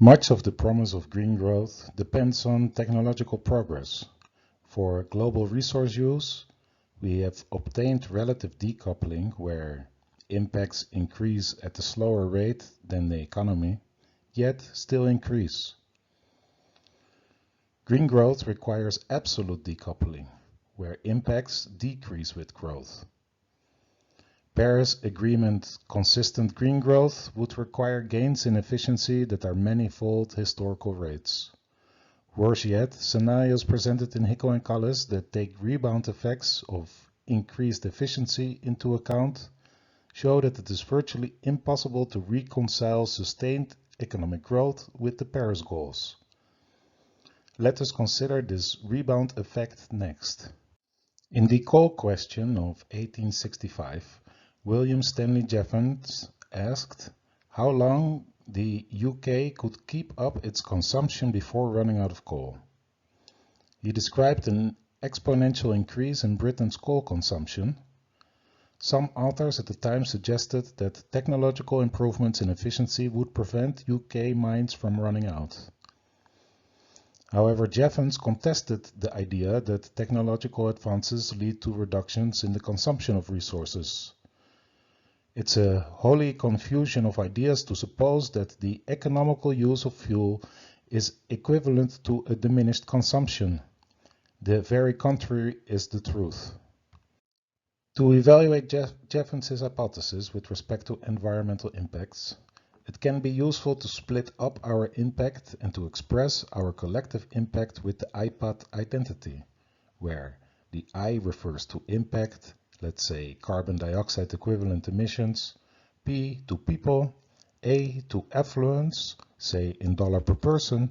Much of the promise of green growth depends on technological progress. For global resource use, we have obtained relative decoupling where impacts increase at a slower rate than the economy, yet still increase. Green growth requires absolute decoupling, where impacts decrease with growth. Paris Agreement consistent green growth would require gains in efficiency that are manifold historical rates. Worse yet, scenarios presented in Hickel and Kallis that take rebound effects of increased efficiency into account show that it is virtually impossible to reconcile sustained economic growth with the Paris goals. Let us consider this rebound effect next. In the coal question of 1865, William Stanley Jevons asked how long the UK could keep up its consumption before running out of coal. He described an exponential increase in Britain's coal consumption. Some authors at the time suggested that technological improvements in efficiency would prevent UK mines from running out. However, Jevons contested the idea that technological advances lead to reductions in the consumption of resources. It's a holy confusion of ideas to suppose that the economical use of fuel is equivalent to a diminished consumption. The very contrary is the truth. To evaluate Jevons' hypothesis with respect to environmental impacts, it can be useful to split up our impact and to express our collective impact with the IPAT identity, where the I refers to impact, let's say carbon dioxide equivalent emissions, P to people, A to affluence, say in dollar per person,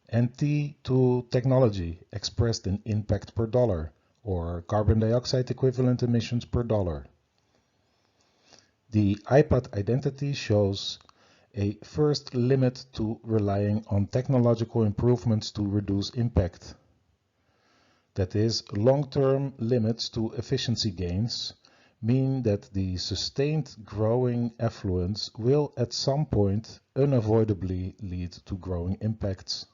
and T to technology expressed in impact per dollar, or carbon dioxide equivalent emissions per dollar. The IPAT identity shows a first limit to relying on technological improvements to reduce impact. That is, long-term limits to efficiency gains mean that the sustained growing affluence will at some point unavoidably lead to growing impacts.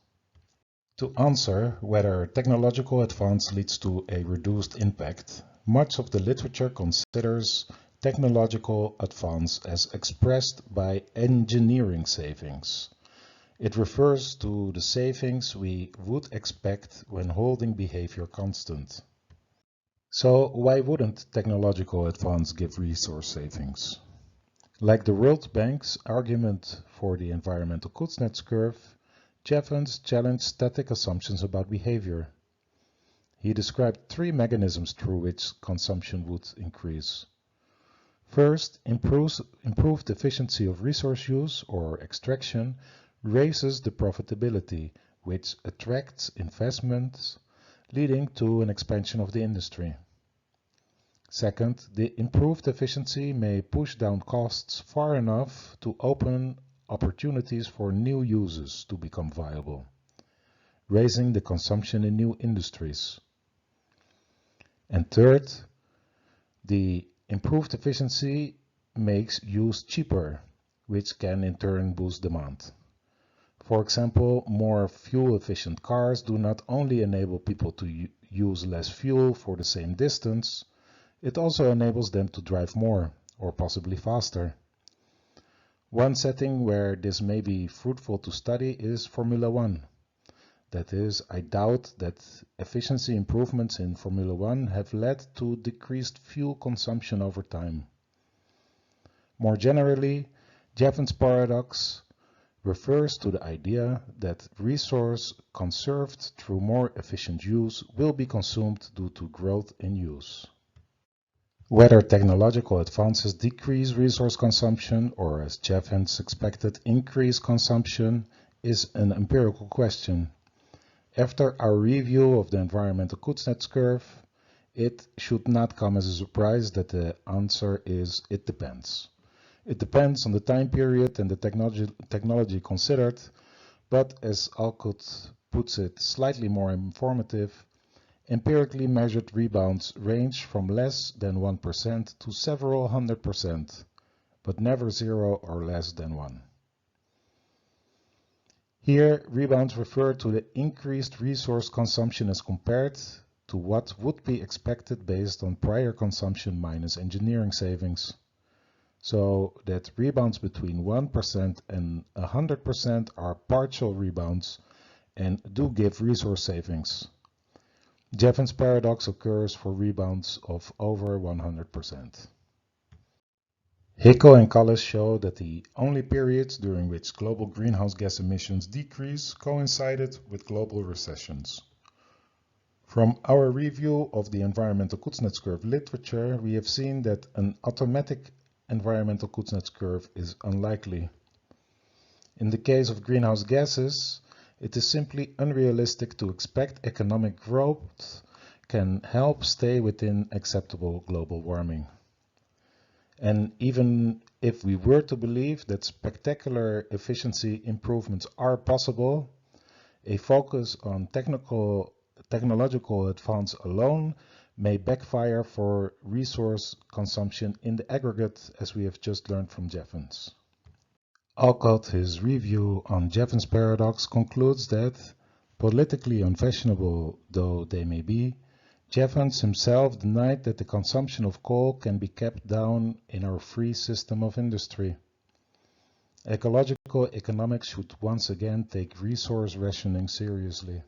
To answer whether technological advance leads to a reduced impact, much of the literature considers technological advance as expressed by engineering savings. It refers to the savings we would expect when holding behavior constant. So why wouldn't technological advance give resource savings? Like the World Bank's argument for the environmental Kuznets curve, Jevons challenged static assumptions about behavior. He described three mechanisms through which consumption would increase. First, improved efficiency of resource use or extraction raises the profitability, which attracts investments, leading to an expansion of the industry. Second, the improved efficiency may push down costs far enough to open opportunities for new uses to become viable, raising the consumption in new industries. And third, the improved efficiency makes use cheaper, which can in turn boost demand. For example, more fuel-efficient cars do not only enable people to use less fuel for the same distance, it also enables them to drive more, or possibly faster. One setting where this may be fruitful to study is Formula One. That is, I doubt that efficiency improvements in Formula One have led to decreased fuel consumption over time. More generally, Jevons' paradox refers to the idea that resource conserved through more efficient use will be consumed due to growth in use. Whether technological advances decrease resource consumption or, as Jevons expected, increase consumption is an empirical question. After our review of the environmental Kuznets curve, it should not come as a surprise that the answer is it depends. It depends on the time period and the technology considered, but as Alcott puts it slightly more informative, empirically measured rebounds range from less than 1% to several 100%, but never 0 or less than 1. Here, rebounds refer to the increased resource consumption as compared to what would be expected based on prior consumption minus engineering savings. So that rebounds between 1% and 100% are partial rebounds and do give resource savings. Jevons paradox occurs for rebounds of over 100%. Hickel and Callis show that the only periods during which global greenhouse gas emissions decrease coincided with global recessions. From our review of the environmental Kuznets curve literature, we have seen that an automatic environmental Kuznets curve is unlikely. In the case of greenhouse gases, it is simply unrealistic to expect economic growth can help stay within acceptable global warming. And even if we were to believe that spectacular efficiency improvements are possible, a focus on technological advance alone may backfire for resource consumption in the aggregate, as we have just learned from Jevons. Alcott, his review on Jevons paradox, concludes that, politically unfashionable though they may be, Jevons himself denied that the consumption of coal can be kept down in our free system of industry. Ecological economics should once again take resource rationing seriously.